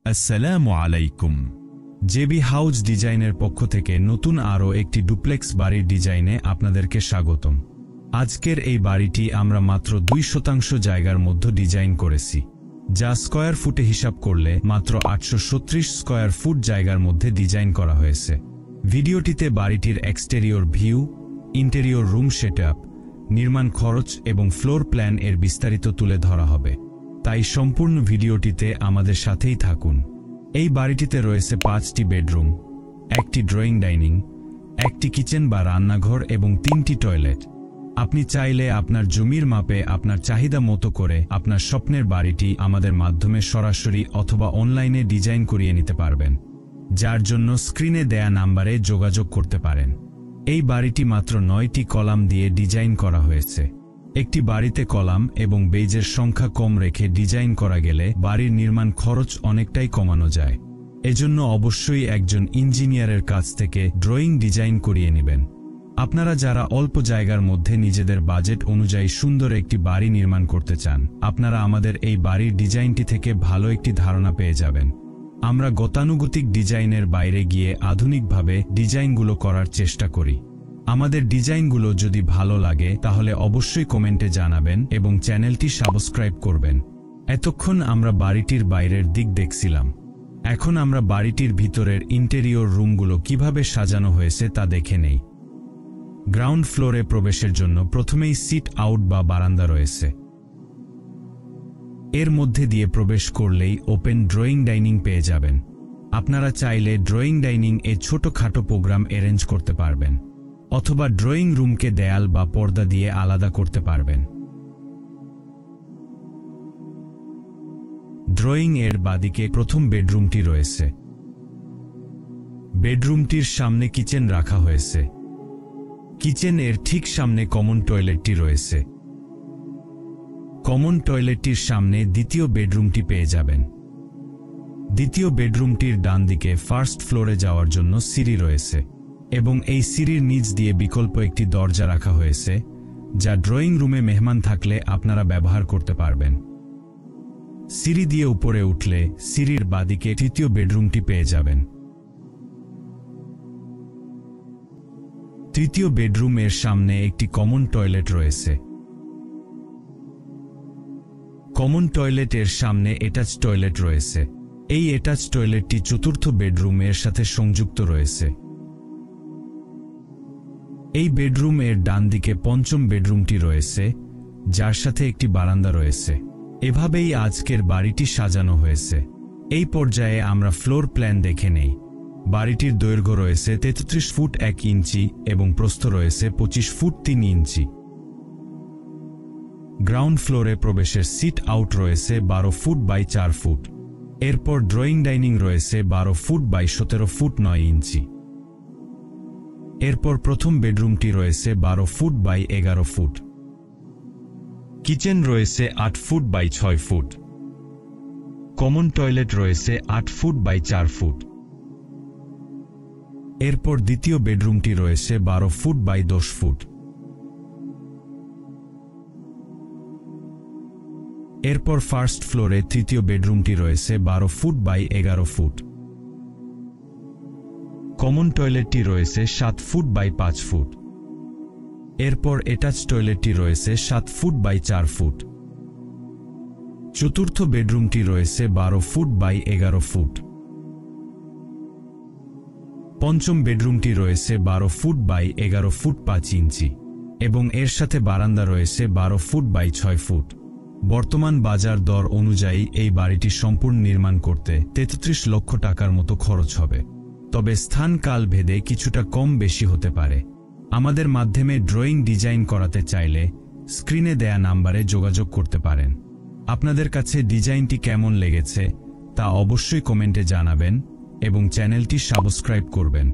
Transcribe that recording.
আসসালামু আলাইকুম। JB house ডিজাইনের পক্ষ থেকে নতুন আরও একটি ডুপ্লেক্স বাড়ির ডিজাইনে আপনাদেরকে স্বাগতম। আজকের এই বাড়িটি আমরা মাত্র 2% জায়গার মধ্যে ডিজাইন করেছি, যা স্কয়ার ফুটে হিসাব করলে মাত্র 836 স্কয়ার ফুট জায়গার মধ্যে ডিজাইন করা হয়েছে। ভিডিওটিতে বাড়িটির exterior view, interior room setup, নির্মাণ খরচ এবং ফ্লোর প্ল্যান এর বিস্তারিত তুলে ধরা হবে, তাই সম্পূর্ণ ভিডিওটিতে আমাদের সাথেই থাকুন। এই বাড়িটিতে রয়েছে 5টি বেডরুম, একটি ড্রয়িং ডাইনিং, একটি কিচেন বা রান্নাঘর এবং 3টি টয়লেট। আপনি চাইলে আপনার জমির মাপে আপনার চাহিদা মতো করে আপনার স্বপ্নের বাড়িটি আমাদের মাধ্যমে সরাসরি অথবা অনলাইনে ডিজাইন করিয়ে নিতে পারবেন, যার জন্য স্ক্রিনে দেয়া নাম্বারে যোগাযোগ করতে পারেন। এই বাড়িটি মাত্র 9টি কলাম দিয়ে ডিজাইন করা হয়েছে। একটি বাড়িতে কলাম এবং বেজের সংখ্যা কম রেখে ডিজাইন করা গেলে বাড়ির নির্মাণ খরচ অনেকটাই কমানো যায়। এজন্য অবশ্যই একজন ইঞ্জিনিয়ারের কাছ থেকে ড্রয়িং ডিজাইন করিয়ে নেবেন। আপনারা যারা অল্প জায়গার মধ্যে নিজেদের বাজেট অনুযায়ী সুন্দর একটি বাড়ি নির্মাণ করতে চান, আপনারা আমাদের এই বাড়ির ডিজাইনটি থেকে ভালো একটি ধারণা পেয়ে যাবেন। আমরা গতানুগতিক ডিজাইনের বাইরে গিয়ে আধুনিকভাবে ডিজাইনগুলো করার চেষ্টা করি। আমাদের ডিজাইনগুলো যদি ভালো লাগে তাহলে অবশ্যই কমেন্টে জানাবেন এবং চ্যানেলটি সাবস্ক্রাইব করবেন। এতক্ষণ আমরা বাড়িটির বাইরের দিক দেখছিলাম, এখন আমরা বাড়িটির ভিতরের ইন্টেরিয়র রুমগুলো কিভাবে সাজানো হয়েছে তা দেখে নেই। গ্রাউন্ড ফ্লোরে প্রবেশের জন্য প্রথমেই সিট আউট বা বারান্দা রয়েছে। এর মধ্যে দিয়ে প্রবেশ করলেই ওপেন ড্রয়িং ডাইনিং পেয়ে যাবেন। আপনারা চাইলে ড্রয়িং ডাইনিং এ ছোটখাটো প্রোগ্রাম অ্যারেঞ্জ করতে পারবেন, অথবা ড্রয়িং রুমকে দেয়াল বা পর্দা দিয়ে আলাদা করতে পারবেন। ড্রয়িং এর বাদিকে প্রথম বেডরুমটি রয়েছে। বেডরুমটির সামনে কিচেন রাখা হয়েছে। কিচেন এর ঠিক সামনে কমন টয়লেটটি রয়েছে। কমন টয়লেটটির সামনে দ্বিতীয় বেডরুমটি পেয়ে যাবেন। দ্বিতীয় বেডরুমটির ডান দিকে ফার্স্ট ফ্লোরে যাওয়ার জন্য সিঁড়ি রয়েছে এবং এই সিঁড়ির নিচ দিয়ে বিকল্প একটি দরজা রাখা হয়েছে, যা ড্রয়িং রুমে মেহমান থাকলে আপনারা ব্যবহার করতে পারবেন। সিঁড়ি দিয়ে উপরে উঠলে সিঁড়ির বাদিকে তৃতীয় বেডরুমটি পেয়ে যাবেন। তৃতীয় বেডরুম এর সামনে একটি কমন টয়লেট রয়েছে। কমন টয়লেট এর সামনে অ্যাটাচ টয়লেট রয়েছে। এই অ্যাটাচ টয়লেটটি চতুর্থ বেডরুম এর সাথে সংযুক্ত রয়েছে। এই বেডরুম এর ডান দিকে পঞ্চম বেডরুমটি রয়েছে, যার সাথে একটি বারান্দা রয়েছে। এভাবেই আজকের বাড়িটি সাজানো হয়েছে। এই পর্যায়ে আমরা ফ্লোর প্ল্যান দেখে নেই। বাড়িটির দৈর্ঘ্য রয়েছে 33 ফুট 1 ইঞ্চি এবং প্রস্থ রয়েছে 25 ফুট 3 ইঞ্চি। গ্রাউন্ড ফ্লোরে প্রবেশের সিট আউট রয়েছে 12 ফুট বাই 4 ফুট। এরপর ড্রয়িং ডাইনিং রয়েছে 12 ফুট বাই 17 ফুট 9 ইঞ্চি। এরপর প্রথম বেডরুমটি রয়েছে 12 ফুট বাই 11 ফুট। কিচেন রয়েছে 8 foot by 6 foot. Common toilet রয়েছে 8 ফুট বাই 4 ফুট। এরপর দ্বিতীয় বেডরুমটি রয়েছে 12 ফুট বাই 10 ফুট। এরপর ফার্স্ট ফ্লোরে তৃতীয় বেডরুমটি রয়েছে 12 ফুট বাই 11 ফুট। কমন টয়লেটটি রয়েছে 7 ফুট বাই 5 ফুট। এরপর অ্যাটাচ টয়লেটটি রয়েছে 7 ফুট বাই 4 ফুট। চতুর্থ বেডরুমটি রয়েছে 12 ফুট বাই 11 ফুট। পঞ্চম বেডরুমটি রয়েছে 12 ফুট বাই 11 ফুট 5 ইঞ্চি এবং এর সাথে বারান্দা রয়েছে 12 ফুট বাই 6 ফুট। বর্তমান বাজার দর অনুযায়ী এই বাড়িটি সম্পূর্ণ নির্মাণ করতে 33 লক্ষ টাকার মতো খরচ হবে, তবে স্থান কাল ভেদে কিছুটা কম বেশি হতে পারে। আমাদের মাধ্যমে ড্রয়িং ডিজাইন করাতে চাইলে স্ক্রিনে দেয়া নাম্বারে যোগাযোগ করতে পারেন। আপনাদের কাছে ডিজাইনটি কেমন লেগেছে তা অবশ্যই কমেন্টে জানাবেন এবং চ্যানেলটি সাবস্ক্রাইব করবেন।